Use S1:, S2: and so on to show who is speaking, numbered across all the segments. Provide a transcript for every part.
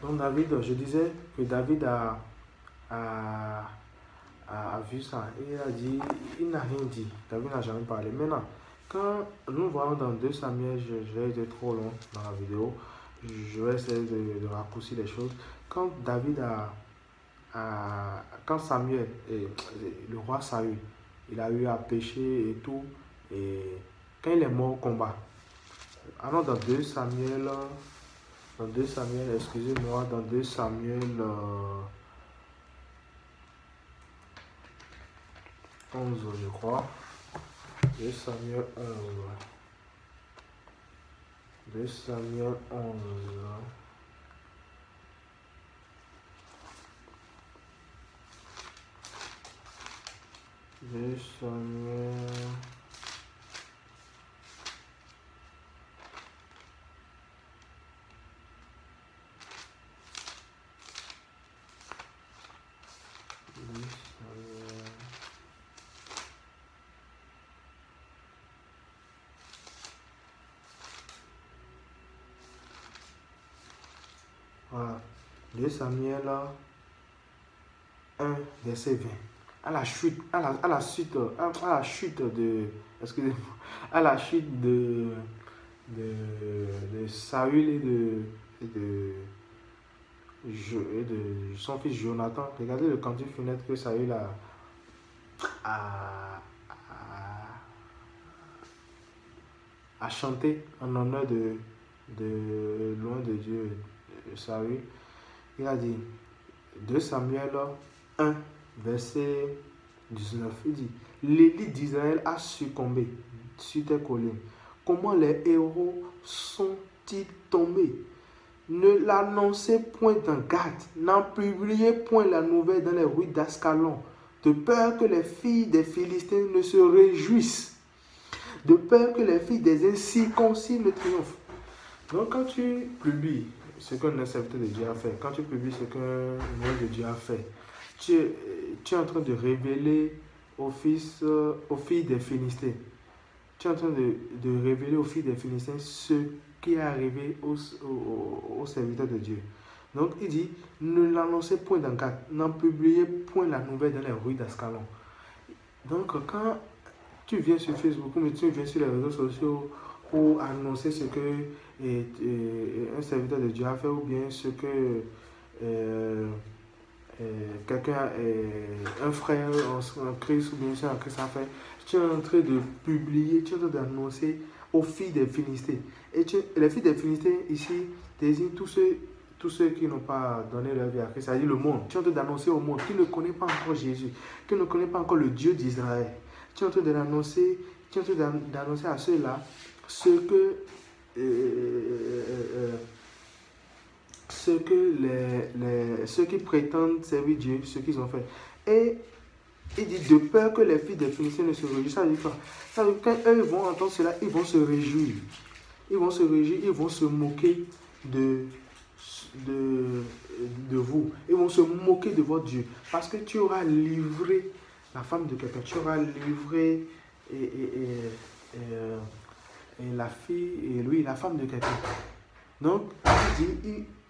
S1: Donc David, je disais que David a, a vu ça et il a dit, il n'a rien dit. David n'a jamais parlé. Maintenant, quand nous voyons dans 2 Samuel, je vais être trop long dans la vidéo, je vais essayer de raccourcir les choses. Quand David quand Samuel, le roi Saül, il a eu à pécher et tout, et quand il est mort au combat, alors dans 2 Samuel, excusez-moi, dans 2 Samuel 11, je crois. 2 Samuel 11. 2 Samuel 11. 2 Samuel. Voilà. 2 Samuel 1, verset 20. À la chute, à la chute de, excusez-moi, à la chute de Saül et de son fils Jonathan. Regardez le cantique funèbre que Saül a, a chanté en honneur de loin de Dieu, Saül. Il a dit, 2 Samuel 1, verset 19, il dit, l'élite d'Israël a succombé sur tes collines. Comment les héros sont-ils tombés? Ne l'annoncez point dans Gath, n'en publiez point la nouvelle dans les rues d'Ascalon, de peur que les filles des Philistins ne se réjouissent, de peur que les filles des incirconcis ne triomphent. Donc quand tu publies ce qu'un serviteur de Dieu a fait, quand tu publies ce qu'un homme de Dieu a fait, tu es en train de révéler aux filles des Philistins. Tu es en train de révéler aux filles des Philistins ce qui est arrivé aux serviteurs de Dieu. Donc il dit, ne l'annoncez point dans Gath, n'en publiez point la nouvelle dans les rues d'Ascalon. Donc quand tu viens sur Facebook ou tu viens sur les réseaux sociaux pour annoncer ce que un serviteur de Dieu a fait ou bien ce que quelqu'un, un frère en Christ ou bien en Christ a fait, tu es en train de publier, tu es en train d'annoncer aux filles des Philistins. Et les filles des Philistins ici désignent tous ceux qui n'ont pas donné leur vie à Christ, c'est-à-dire le monde. Tu es en train d'annoncer au monde qui ne connaît pas encore Jésus, qui ne connaît pas encore le Dieu d'Israël. Tu es en train d'annoncer à ceux-là ce que ceux qui prétendent servir Dieu, ce qu'ils ont fait. Et il dit de peur que les filles des Philistins ne se réjouissent. Ça veut dire quoi? Ça veut dire que quand eux vont entendre cela, ils vont se réjouir. Ils vont se réjouir, ils vont se moquer de vous. Ils vont se moquer de votre Dieu. Parce que tu auras livré la femme de quelqu'un. Tu auras livré la fille, et lui, la femme de quelqu'un. Donc,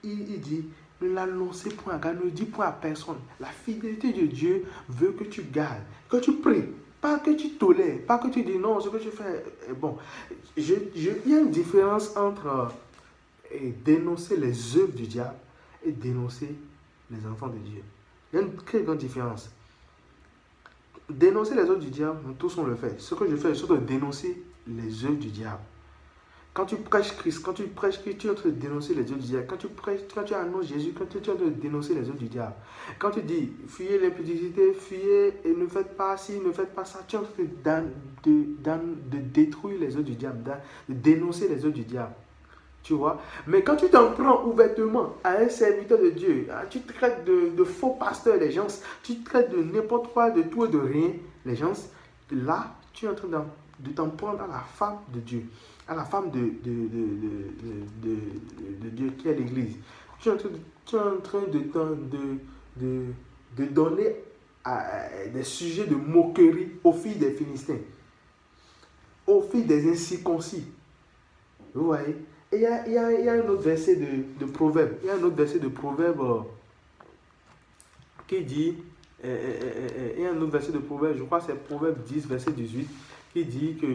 S1: il dit, ne l'annoncez point à ne dis point à personne. La fidélité de Dieu veut que tu gardes, que tu pries, pas que tu tolères, pas que tu dis non, ce que tu fais est bon. Il y a une différence entre dénoncer les œuvres du diable et dénoncer les enfants de Dieu. Il y a une très grande différence. Dénoncer les œuvres du diable, nous tous on le fait. Ce que je fais, c'est de dénoncer les œuvres du diable. Quand tu prêches Christ, quand tu prêches Christ, tu es en train de dénoncer les œuvres du diable. Quand tu annonces Jésus, quand tu es en train de dénoncer les œuvres du diable. Quand tu dis, fuyez l'impudicité, fuyez et ne faites pas ci, ne faites pas ça, tu es en train de détruire les œuvres du diable, de dénoncer les œuvres du diable. Tu vois? Mais quand tu t'en prends ouvertement à un serviteur de Dieu, tu traites de faux pasteurs les gens, tu traites de n'importe quoi, de tout et de rien les gens, là, tu es en train de t'en prendre à la femme de Dieu, à la femme de Dieu qui est l'Église. Tu es en train de donner des sujets de moquerie aux filles des Philistins, aux filles des incirconcis. Vous voyez? Et il y a un autre verset de Proverbe. Il y a un autre verset de Proverbe qui dit, il y a un autre verset de Proverbe, je crois que c'est Proverbe 10, verset 18, qui dit que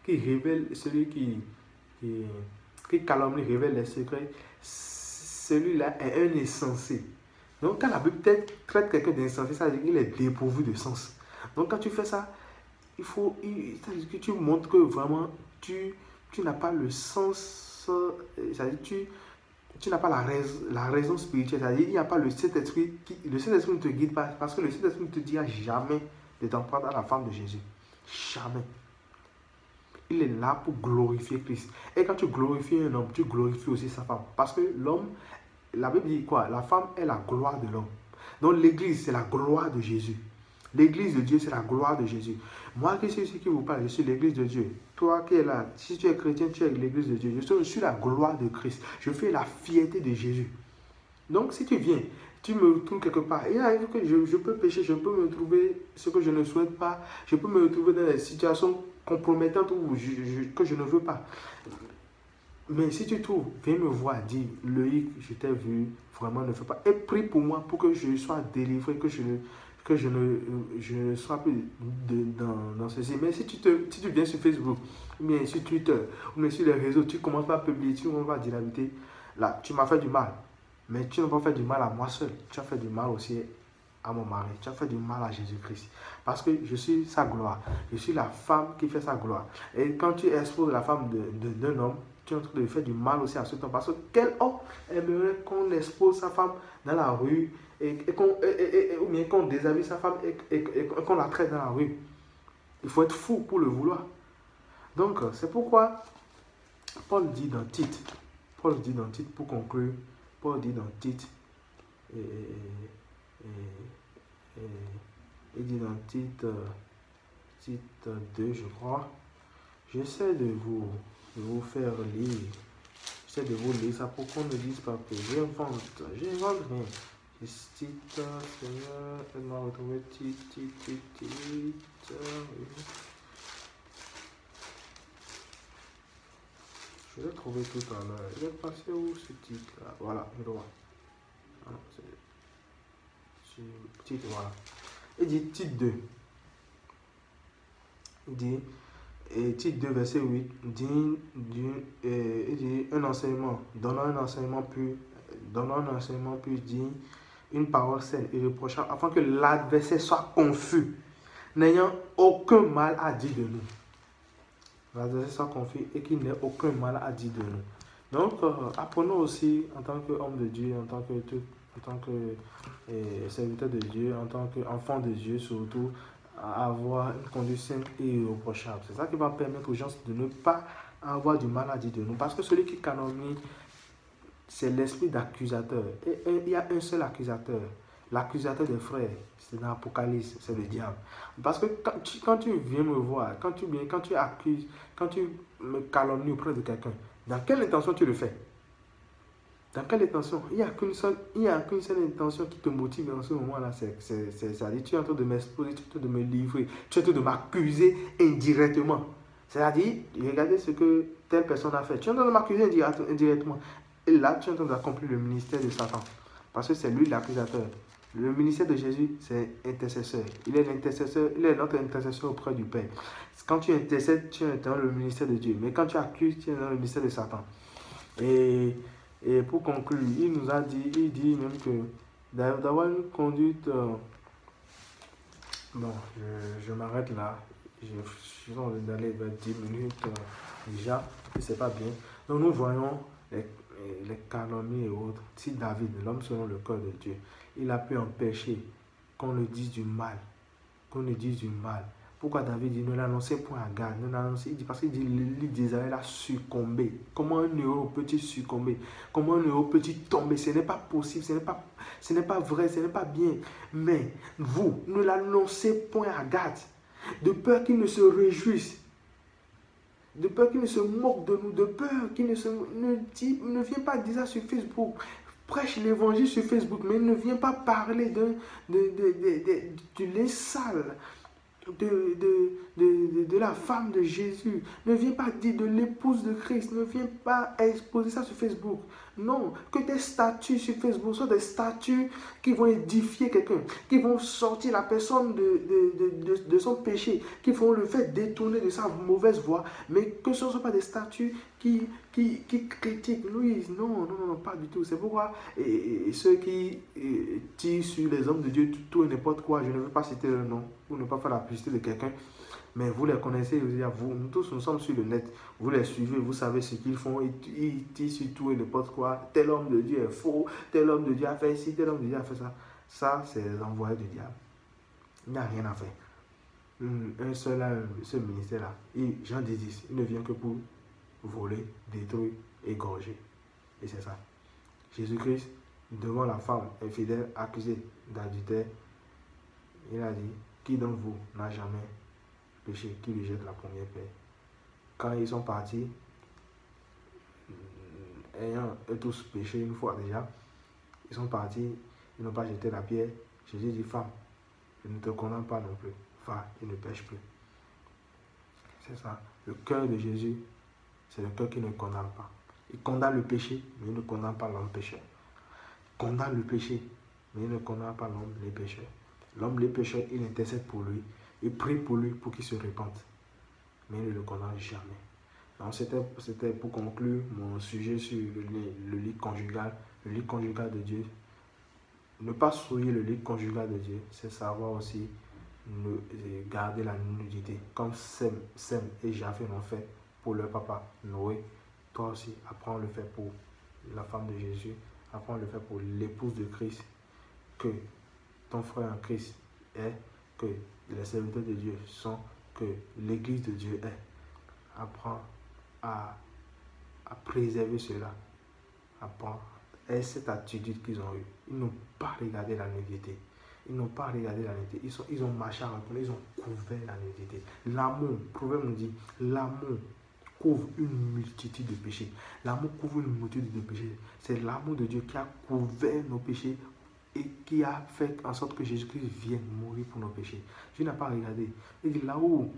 S1: qui révèle, qui, qui calomnie, révèle les secrets, celui-là est un insensé. Donc quand la Bible traite quelqu'un d'insensé, ça veut dire qu'il est dépourvu de sens. Donc quand tu fais ça, c'est-à-dire que tu montres que vraiment tu n'as pas le sens, c'est-à-dire tu n'as pas la raison spirituelle, c'est-à-dire il n'y a pas le Saint-Esprit, le Saint-Esprit ne te guide pas, parce que le Saint-Esprit ne te dira jamais de t'en prendre à la femme de Jésus. Jamais. Il est là pour glorifier Christ. Et quand tu glorifies un homme, tu glorifies aussi sa femme. Parce que l'homme, la Bible dit quoi? La femme est la gloire de l'homme. Donc l'église, c'est la gloire de Jésus. L'église de Dieu, c'est la gloire de Jésus. Moi qui suis ici qui vous parle, je suis l'église de Dieu. Toi qui es là, si tu es chrétien, tu es l'église de Dieu. Je suis la gloire de Christ. Je fais la fierté de Jésus. Donc si tu viens, tu me trouves quelque part. Il arrive que je peux pécher, je peux me trouver ce que je ne souhaite pas. Je peux me retrouver dans des situations compromettantes que je ne veux pas. Mais si tu trouves, viens me voir, dis, Loïc, je t'ai vu, vraiment ne fais pas. Et prie pour moi pour que je sois délivré, que je ne sois plus dans ceci. Mais si tu viens sur Facebook, ou bien sur Twitter, ou bien sur les réseaux, tu commences pas à publier, tu commences pas à dire la vérité, là, tu m'as fait du mal. Mais tu n'as pas fait du mal à moi seul. Tu as fait du mal aussi à mon mari. Tu as fait du mal à Jésus-Christ. Parce que je suis sa gloire. Je suis la femme qui fait sa gloire. Et quand tu exposes la femme d'un homme, tu es en train de faire du mal aussi à cet homme. Parce que quel homme aimerait qu'on expose sa femme dans la rue ou bien qu'on déshabille sa femme et qu'on la traite dans la rue? Il faut être fou pour le vouloir. Donc, c'est pourquoi Paul dit dans Tite, pour conclure, Paul dit dans Tite, il dit dans Tite 2, je crois, j'essaie de vous faire lire, j'essaie de vous lire ça pour qu'on ne dise pas que j'invente rien. Tite, Seigneur, elle-m'a retrouvé Tite. Je l'ai trouvé tout à l'heure. Il est passé où ce titre-là? Voilà, je le vois. Titre, voilà. Il dit titre 2. Il dit, titre 2, verset 8, il dit un enseignement, donnant un enseignement plus digne, une parole saine et irréprochable, afin que l'adversaire soit confus, n'ayant aucun mal à dire de nous. L'adversaire soit confus et qu'il n'ait aucun mal à dire de nous. Donc, apprenons aussi en tant qu'homme de Dieu, en tant que serviteur de Dieu, en tant qu'enfant de Dieu surtout, à avoir une conduite saine et irréprochable. C'est ça qui va permettre aux gens de ne pas avoir du mal à dire de nous. Parce que celui qui calomnie, c'est l'esprit d'accusateur. Et il y a un seul accusateur. L'accusateur des frères, c'est dans l'Apocalypse, c'est le diable. Parce que quand tu viens me voir, quand tu accuses, quand tu me calomnies auprès de quelqu'un, dans quelle intention tu le fais? Dans quelle intention? Il n'y a qu'une seule intention qui te motive en ce moment-là. C'est-à-dire, tu es en train de m'exposer, tu es en train de me livrer, tu es en train de m'accuser indirectement. C'est-à-dire, regardez ce que telle personne a fait. Tu es en train de m'accuser indirectement. Et là, tu es en train d'accomplir le ministère de Satan. Parce que c'est lui l'accusateur. Le ministère de Jésus, c'est intercesseur. Il est l'intercesseur, il est notre intercesseur auprès du Père. Quand tu intercèdes, tu es dans le ministère de Dieu. Mais quand tu accuses, tu es dans le ministère de Satan. Et pour conclure, il dit même que d'avoir une conduite... bon, je m'arrête là. Je suis en train d'aller vers 10 minutes déjà. C'est pas bien. Donc nous voyons les calomnies et autres. Si David, l'homme selon le cœur de Dieu, il a pu empêcher qu'on le dise du mal. Pourquoi David dit ne l'annoncez point à Gad, il dit parce qu'il dit l'île d'Israël a succombé. Comment un héros peut-il succomber? Comment un héros peut-il tomber? Ce n'est pas possible, ce n'est pas vrai, ce n'est pas bien. Mais vous, ne l'annoncez point à Gad, de peur qu'il ne se réjouisse, de peur qu'il ne se moque de nous, de peur qu'il ne vienne pas dire ça sur Facebook. Prêche l'évangile sur Facebook, mais ne viens pas parler du lait sale. de la femme de Jésus. Ne viens pas dire de l'épouse de Christ. Ne viens pas exposer ça sur Facebook. Non, que tes statuts sur Facebook soient des statuts qui vont édifier quelqu'un, qui vont sortir la personne de son péché, qui vont le faire détourner de sa mauvaise voie, mais que ce ne soient pas des statuts qui critiquent. Louise, non, pas du tout. C'est pourquoi ceux qui tirent sur les hommes de Dieu tout et n'importe quoi, je ne veux pas citer leur nom pour ne pas faire la publicité de quelqu'un, mais vous les connaissez, nous tous nous sommes sur le net, vous les suivez, vous savez ce qu'ils font, ils tirent sur tout et n'importe quoi, tel homme de Dieu est faux, tel homme de Dieu a fait ci, tel homme de Dieu a fait ça. Ça, c'est les envoyés du diable. Il n'y a rien à faire. Un seul ce ministère-là, Jean 10, il ne vient que pour voler, détruire, égorger. Et c'est ça. Jésus-Christ, devant la femme infidèle accusée d'adultère, il a dit, qui d'entre vous n'a jamais péché, qui lui jette la première pierre. Quand ils sont partis, ayant tous péché une fois déjà, ils sont partis, ils n'ont pas jeté la pierre. Jésus dit, femme, je ne te condamne pas non plus. Va, il ne pêche plus. C'est ça. Le cœur de Jésus, c'est le cœur qui ne condamne pas. Il condamne le péché, mais il ne condamne pas l'homme pécheur. Il condamne le péché, mais il ne condamne pas l'homme les pécheurs. L'homme les pécheurs, il intercède pour lui. Il prie pour lui pour qu'il se repente. Mais il ne le condamne jamais. Donc c'était pour conclure mon sujet sur le lit conjugal. Le lit conjugal de Dieu. Ne pas souiller le lit conjugal de Dieu, c'est savoir aussi garder la nudité. Comme Sem et Japheth l'ont fait pour leur papa Noé. Toi aussi, apprends à le faire pour la femme de Jésus. Apprends à le faire pour l'épouse de Christ. Que ton frère en Christ est, que les serviteurs de Dieu sont, que l'église de Dieu est. Apprends à préserver cela. Apprends. Et cette attitude qu'ils ont eue. Ils n'ont pas regardé la nudité. Ils n'ont pas regardé la nudité. Ils ont marché en retour. Ils ont couvert la nudité. L'amour, le proverbe nous dit, l'amour couvre une multitude de péchés. L'amour couvre une multitude de péchés. C'est l'amour de Dieu qui a couvert nos péchés et qui a fait en sorte que Jésus-Christ vienne mourir pour nos péchés. Dieu n'a pas regardé. Il dit là où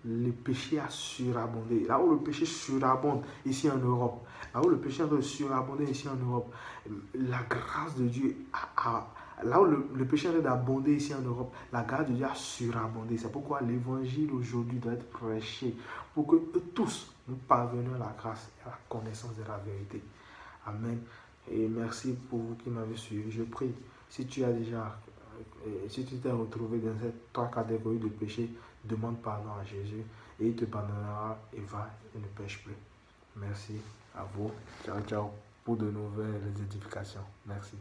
S1: le péché a surabondé, là où le péché surabonde ici en Europe, là où le péché a surabondé ici en Europe, la grâce de Dieu là où le péché a abondé ici en Europe, la grâce de Dieu a surabondé. C'est pourquoi l'évangile aujourd'hui doit être prêché pour que tous nous parvenions à la grâce et à la connaissance de la vérité. Amen. Et merci pour vous qui m'avez suivi. Je prie, si tu t'es retrouvé dans ces trois catégories de péché, demande pardon à Jésus et il te pardonnera et va et ne pêche plus. Merci à vous. Ciao, ciao pour de nouvelles édifications. Merci.